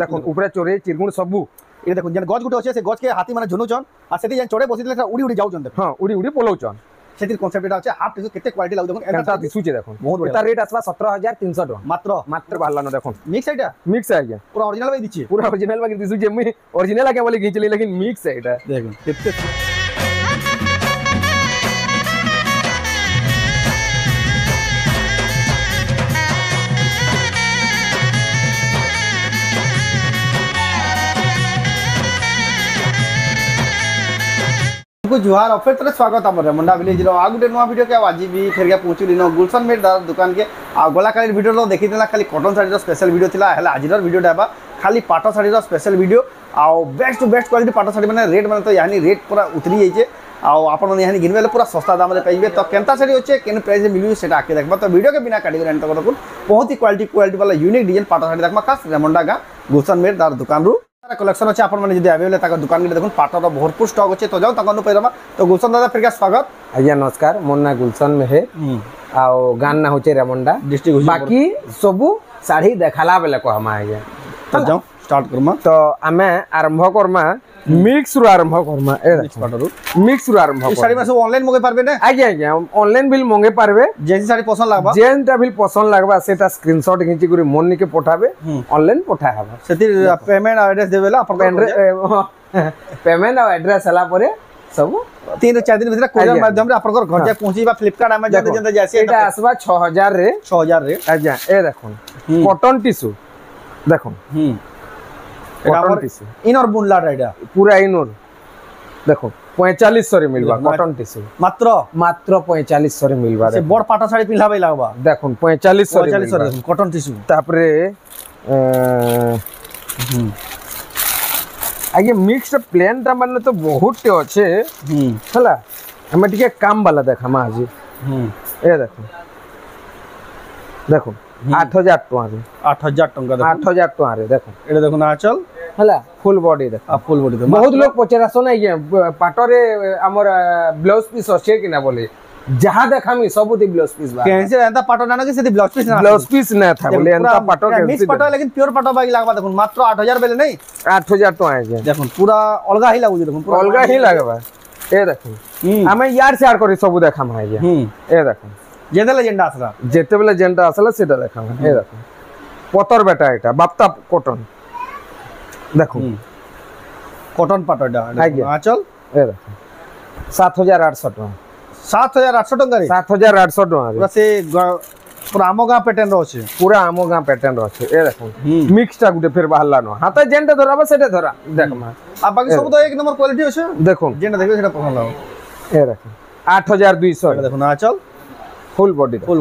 দেখুন উপরে চড়ে চিরগুণ সবু এটা দেখুন যেন গছ গুটে আছে সে গছকে হাতি মানে ঝুনুছন আর সেটি যেন চড়ে বসিলে উড়ি উড়ি যাউছন দেখুন হ্যাঁ উড়ি উড়ি পলাউছন সেটির কনসেপ্ট এটা আছে হাফ টিস্যু কেতে কোয়ালিটি লাগু দেখুন এটা দিশুছে দেখুন এটা রেট আসবা 17300 টাকা মাত্র মাত্র বাহালানো দেখুন মিক্স এটা মিক্স আজ্ঞা পুরো অরিজিনাল ভাই দিচ্ছি पूरा ओरिजिनल बाकी दिसुचे मी ओरिजिनल आके बोले घिंचली लेकिन मिक्स है এটা দেখুন কেতে जुहार और फिर तरह स्वागत है रेमुंडा विलेज आ गोटे नुआ वीडियो के आज भी फेर पहुँचली न गुलशन मेट दार दुकान के गलाकाली वीडियो तो देखी खाली कटन शाढ़ी स्पेशल वीडियो था आज वीडियो खाली पाट शाढ़ी स्पेशल वीडियो आउ बेस्ट टू बेस्ट क्वालिटी पाट शाढ़ी मैंने रेट मैंने तो यहाँ रेट पूरा उतरी जाइए आपन यहाँ घिनबे पूरा सस्ता दाम पाइबे तो केनता शाढ़ी अच्छे केन प्राइस मिलू से आके देखा तो वीडियो के बिना काटी देखो बहुत ही क्वालिटी वाला यूनिक डिजाइन पाट शाढ़ी देखा खास रेमुंडा गाँ गुलशन मेट दार दुकान रू कलेक्शन अच्छे आप अवेलेबल दुकान के देखो पाटर भरपूर स्टक अच्छे तो जाओ तक पैदा तो गुलशन दादा फिर स्वागत आज्ञा नमस्कार मोर ना गुलशन मेहे आउ गान ना होचे रेमुंडा डिस्ट्रिक्ट बाकी सबू साड़ी देखाला बेले कहमा आज्ञा तो जाओ स्टार्ट करमा तो आमे आरंभ करमा मिक्स रु आरंभ करमा ए मिक्स रु आरंभ ई साड़ी में सब ऑनलाइन मंगे पारबे ना आज्ञा आज्ञा ऑनलाइन बिल मंगे पारबे जेन साड़ी पसंद लागबा जेनटा बिल पसंद लागबा सेटा स्क्रीनशॉट खिंची करी मोनी के पठाबे ऑनलाइन पठा हबा सेति पेमेंट एड्रेस देबेला अपन पेमेंट और एड्रेस हला परे सब 3-4 दिन भीतर कोरियर माध्यम रे अपन घर जाय पहुंचीबा फ्लिपकार्ट अमेजन जेंता जासी एटा आसबा 6000 रे 6000 रे आज्ञा ए देखुन कॉटन टिश्यू देखुन कॉटन टिश्यू इनर बुनला रेडा पूरा इनर देखो 4500 रे मिलबा कॉटन टिश्यू मात्र 4500 रे मिलबा से बड़ पाटा साड़ी पिनलाबे लागबा देखुन 4500 रे कॉटन टिश्यू तापरे आगे मिक्स्ड प्लेन ता माने तो बहुत टे अच्छे हला हमें टिके काम वाला देखा मा आज ए देखो देखो 8000 टका रे 8000 टका देखो 8000 टका रे देखो एडे देखो ना चल हला फुल बॉडी देखो फुल बॉडी बहुत लोग पचरा सुना ये पाटरे हमर ब्लाउज पीस अच्छे कि ना बोले जहां देखामी सब दी ब्लाउज पीस बा कैसे एंता पाटो ना कि सेदी ब्लाउज पीस ना था बोले एंता पाटो के मिक्स पाटो लेकिन प्योर पाटो बाकी लागबा देखो मात्र 8000 बेले नहीं 8000 टका है देखो पूरा अलगा ही लागु देखो पूरा अलगा ही लागबा ए देखो हमें यार से यार करी सब देखा मा है ए देखो जेते लेजेंडा असला जेते बेले जेंडा असला सेटा देखा ए देखो पतर बेटा एटा बापता कॉटन देखो कॉटन पाटोडा आंचल ए देखो 7800 टका 7800 टका रे 7800 टका पूरा से पूरा आमो गां पैटर्न रो छे पूरा आमो गां पैटर्न रो छे ए देखो मिक्स टा गुटे फिर बाहरला न हाता जेंटा धराबा सेटा धरा देख मा आ बाकी सब तो एक नंबर क्वालिटी होछे देखो जेंटा देखो सेटा पसंद लागो ए देखो 8200 देखो ना चल फुल बॉडी देखो 8200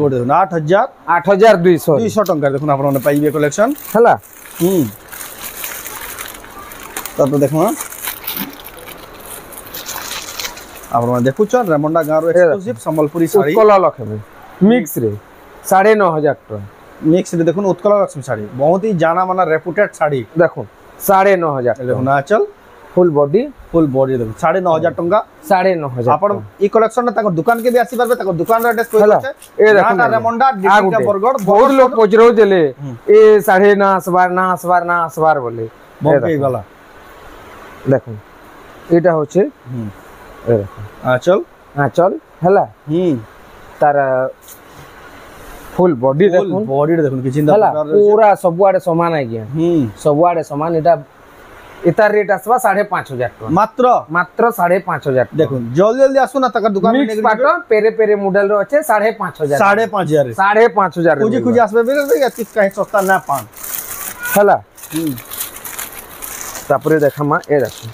टका देखो आपण ने पाइबे कलेक्शन हला तो देखो आप देखु रेमुंडा गाँव एक्सक्लूसिव संबलपुरी साड़ी उत्कल लक्ष्मी मिक्स रे 9500 टका मिक्स रे देखो उत्कल लक्ष्मी साड़ी बहुत ही जाना माना रेपुटेड साड़ी देखो 9500 देखो ना चल फुल बॉडी देखो 9500 टका 9500 आपण ई कलेक्शन न ताको दुकान के भी आसी परबे ताको दुकान रे एड्रेस कोइ छै ए देखो रेमुंडा डिस्ट्रिक्ट के बरगढ़ बहुत लोग पोजरो देले ए 9.5 बोले बम्बई वाला देखो एटा होचे ए देखो आंचल हला तार फुल बॉडी देखो कि चिंता पूरा सबुआडे समान आ गया सबुआडे समान एटा इता रेट आसबा 5500 टका मात्र 5500 देखो जल्दी जल्दी आसो ना तक दुकान में मिक्स पाटो पेरे पेरे मॉडल रो अच्छे 5500 5500 कुजी आसबे बेले कहीं सस्ता ना पान हला तापरे देखा मा ए देखो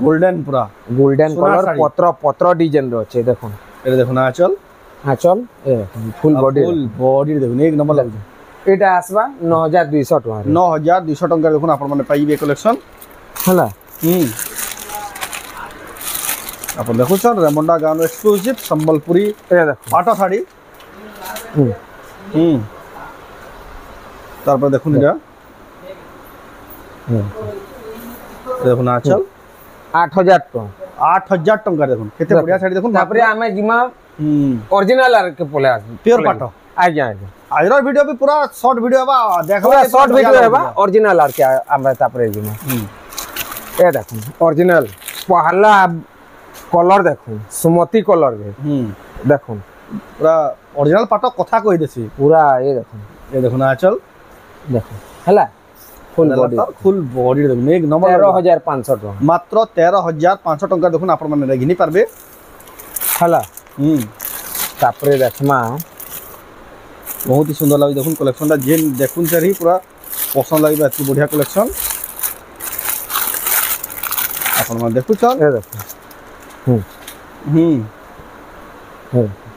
गोल्डन पूरा गोल्डन कलर पत्र डिजाइन रो छे देखो ए देखो ना आंचल ए फुल बॉडी देखो एक नंबर लाग एटा आसबा 9200 टका 9200 टका देखो आपण माने पाइबे कलेक्शन हला अपन देखो रेमुंडा गाँव एक्सक्लूसिव संबलपुरी ए देखो पाटो साड़ी तारपर देखुन इटा देखो ना चल 8000 टका 8000 टका देखो केते बढ़िया साड़ी देखो तापरे आमे जिमा ओरिजिनल आर के पोले प्योर पाटो आज्ञा आजर वीडियो भी पूरा शॉर्ट वीडियो बा देखो पूरा शॉर्ट वीडियो है बा ओरिजिनल आर के हमरा तापरे जिमा ए देखो ओरिजिनल पहला कलर देखो सुमति कलर रे देखो पूरा ओरिजिनल पाटो कथा कहि देसी पूरा ये देखो ना चल देखो हला फुल बॉडी देखो एक नंबर 13500 टका मात्र 13500 टका देखो आपण माने घिनी पारबे हला तापरे देखमा बहुत ही सुंदर लगे देखो कलेक्शन ता जे देखुन से ही पूरा पसंद लगे एत बढ़िया कलेक्शन आपण माने देखु चल ए देखो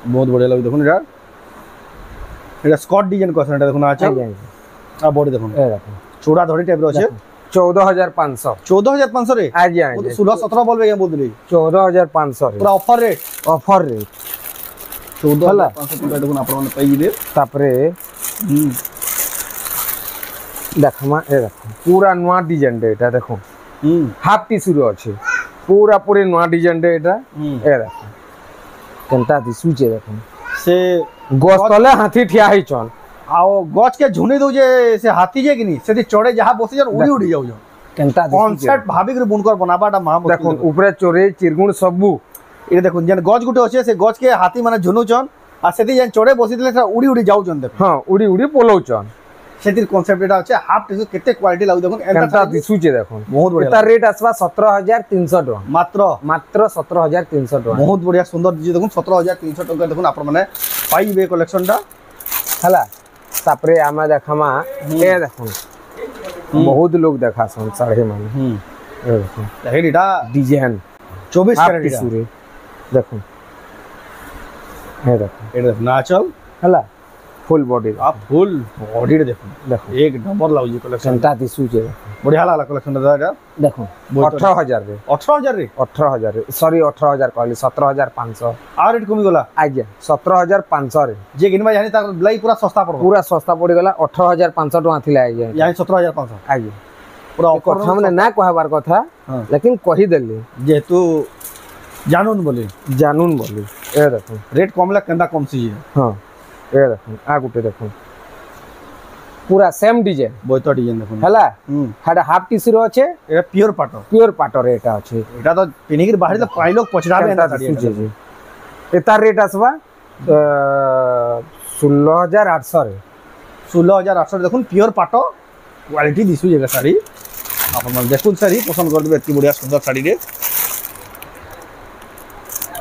बहुत बढ़िया लगे देखो एटा स्कॉट डिजाइन कोसन एटा देखो ना अच्छा आ बॉडी देखो ए देखो चौड़ा धड़ी टाइप रो छे 14500 रे आज आ 16 17 बोलबे के बोल दे 14500 रे पूरा ऑफर रे 14500 टका देखो आपण माने पाई दे तापरे देखमा ए देखो पूरा नवा डिजाइन दे एटा देखो हाफ टिश्यू रो अछि पूरा पूरे नवा डिजाइन दे एटा ए देखो केनता दिसुचे देखो से गछ तले हाथी ठिया है चल आओ गछ के झुनी दउ जे से हाथी जे किनी से चढ़े जहा बसी जन उड़ी उड़ी जाउ केनता कॉन्सेप्ट भाभी के बुनकर बनाबाटा महा देखो ऊपर चोरे चिरगुण सबु ए देखो जन गछ गुटे अछि से गछ के हाथी माने झुनु चन आ सेति जन चढ़े बसी दिले उड़ी उड़ी जाउ चन देखो हां उड़ी उड़ी पोलौ चन सेतिर कॉन्सेप्ट एटा अछि हाफ टिश्यू केते क्वालिटी लागु देखो केनता दिसुचे देखो बहुत बढ़िया एता रेट आसबा 17300 टका मात्र 17300 टका बहुत बढ़िया सुंदर दिजे देखो 17300 टका देखो आपण माने पाइबे कलेक्शन टा हला तापरे आमा देखमा ए देखो बहुत लोग देखा सन साढ़े माने ए देखो हेडीटा डिजाइन 24 कैरेट रे देखो ए देखो ना चल हला फुल बॉडी आप फुल बॉडी देखो एक नंबर लाउजी कलेक्शन ता दिसुचे बढ़िया लागला कलेक्शन दा देखो 18000 रे 18000 रे 18000 रे सॉरी 18000 कहली 17500 आ रेट कमी गला आज्ञा 17500 रे जे गिनबा यानी तार लाई पूरा सस्ता पड़ गला 18500 टका थिला आज्ञा यानी 17500 आज्ञा पूरा ऑफर हमने ना कहबार कथा लेकिन कहि देली जेतु जानून बोली ए देखो रेट कमला केंदा कम सी हां ए देखो आ गुटे देखो पूरा सेम डिजाइन बोइतो डिजाइन देखो हला हाडा हाफ टिश्यू रो छे ए प्योर पाटो रेट अछि एटा तो पिनी के बाहर तो पाई लोग पछराबे ना जी एता रेट आसबा 16800 रे 16800 देखो प्योर पाटो क्वालिटी दिसु जेगा साड़ी आपण मन देखु साड़ी पसंद कर देबे एती बढ़िया सुंदर साड़ी रे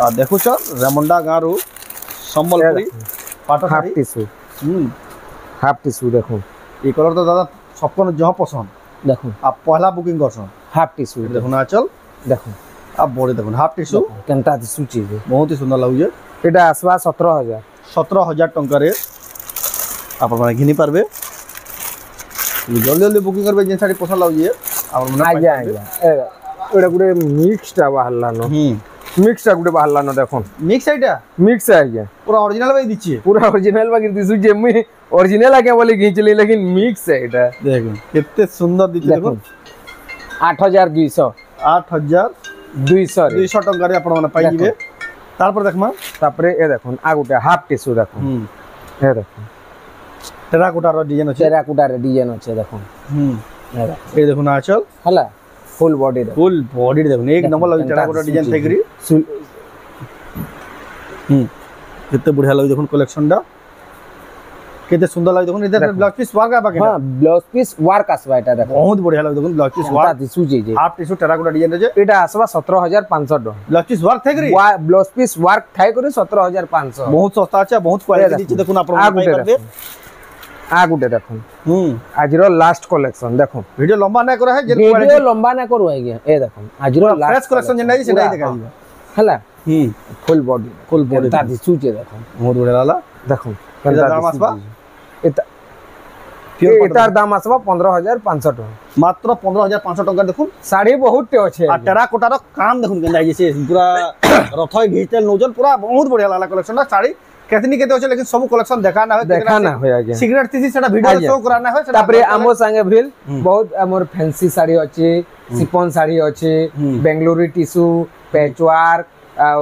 आ देखु छ रेमुंडा गारू संबलपुरी पाटो हाफ टिश्यू देखो ये कलर तो दादा सबको जहां पसंद देखो आप पहला बुकिंग करछन हाफ टिश्यू देखो ना चल देखो आप बॉडी देखो हाफ टिश्यू केनता दिसु चीज बहुत ही सुंदर लागु जे एटा आसबा 17000 टंका रे आप माने घिनी पारबे जल्दी जल्दी बुकिंग करबे जे साड़ी पसंद लागु जे आप माने आ जा एटा गुडे मिक्स टा बाहरला नो मिक्स टा गुडे बाहरला न देखो मिक्स आइटा मिक्स है क्या पूरा ओरिजिनल बाई दिछि पूरा ओरिजिनल बाकी दिसु जे मैं ओरिजिनल आके बोले खींचली लेकिन मिक्स है एटा देखो कितने सुंदर दिछि देखो 8200 8200 टंका रे आपण माने पाई दिबे तारपर देखमा तापरे ए देखो आ गुटे हाफ टिश्यू देखो ए देखो टेराकोटा रो डिजाइन अछि देखो ए देखो ना चल हला फुल बॉडी देखो एक नंबर लगे टेराकोटा डिजाइन थेकरी कितने बढ़िया लगे देखो कलेक्शन दा कितने सुंदर लगे देखो इधर ब्लाउज पीस वर्क आबा के हां ब्लाउज पीस वर्क आसबा एटा देखो बहुत बढ़िया लगे देखो ब्लाउज पीस वर्क दिसु जे हाफ टिश्यू टेराकोटा डिजाइन रे एटा आसबा 17500 टका ब्लाउज पीस वर्क थेकरी ब्लाउज पीस वर्क थाई करे 17500 बहुत सस्ता আছে बहुत क्वालिटी दिछि देखो आपण पाई करबे आ गुटे देखो आजिरो लास्ट कलेक्शन देखो वीडियो लंबा ना करो है वीडियो लंबा ना करू है ए देखो आजिरो लास्ट कलेक्शन जे नाही से नहीं देखा दिबा हला फुल बॉडी ता दिसु जे देखो बहुत बढ़िया लाला देखो केता दाम आसबा एतार दाम आसबा 15500 टका मात्र 15500 टका देखो साड़ी बहुत टे अछि आ टेराकोटा रो काम देखो केन जाई से पूरा रथय घिचल नोजल पूरा बहुत बढ़िया लाला कलेक्शन ना साड़ी केतनी केते होचे लेकिन सब कलेक्शन देखा ना होय आगे सिगरेट तीसी सेटा वीडियो शो कराना होय तापरे आमो संगे भील बहुत हमर फैंसी साड़ी अछि सिफॉन साड़ी अछि बेंगलुरु टिश्यू पैचवर्क आ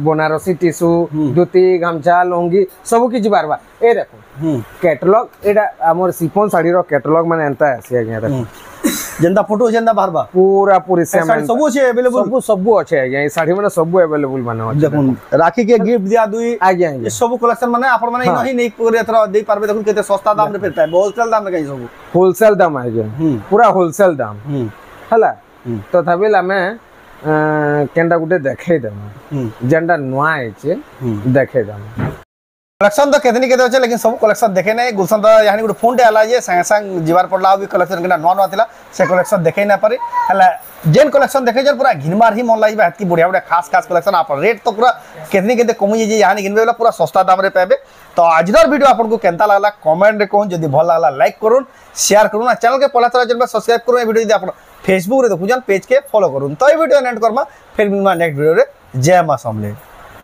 बनारसी टिश्यू धोती गामछा लुंगी सब किछि बारबा ए देखो कैटलॉग एटा हमर शिफॉन साड़ी रो कैटलॉग माने एंता आसी आज्ञा देखो जेंदा फोटो जेंदा बारबा पूरा पूरी सेम सब अछि अवेलेबल सब अच्छे आज्ञा ए साड़ी माने सब अवेलेबल माने अछि देखुन राखी के गिफ्ट दिया दुई आज्ञा ये सब कलेक्शन माने आपण माने इनो ही नहीं पूरे एथरा दे पारबे देखुन केते सस्ता दाम रे पेता है होलसेल दाम रे कहि सब होलसेल दाम आज्ञा पूरा होलसेल दाम हला तथापि आमे केनटा गुटे देखे दम जेंडा नुआ आइचे देखे दम कलेक्शन तो केतनी केते अछि लेकिन सब कलेक्शन देखे नै गुलशन तो यानी गुटे फोन डे आला जे संग संग जीवार पड़ला भी कलेक्शन केना नुआ नुआ थिला से कलेक्शन देखे नै पारे हला जेन कलेक्शन देखे जन पूरा घिनमार ही मन लागिबा हतकी बढ़िया बढ़िया खास खास कलेक्शन आप रेट तो पूरा केतनी केते कमी जे यानी घिनबे वाला पूरा सस्ता दाम रे पाबे तो आजर वीडियो आपन को केनता लागला कमेंट रे कहूं जदी भल लागला लाइक करूं शेयर करूं ना चैनल के पहला तरह जन सब्सक्राइब करूं ए वीडियो जदी आपन फेसबुक रे देखु जन पेज के फॉलो करूं तो ए वीडियो एंड करमा फिर मिलमा नेक्स्ट वीडियो रे जय मां समले।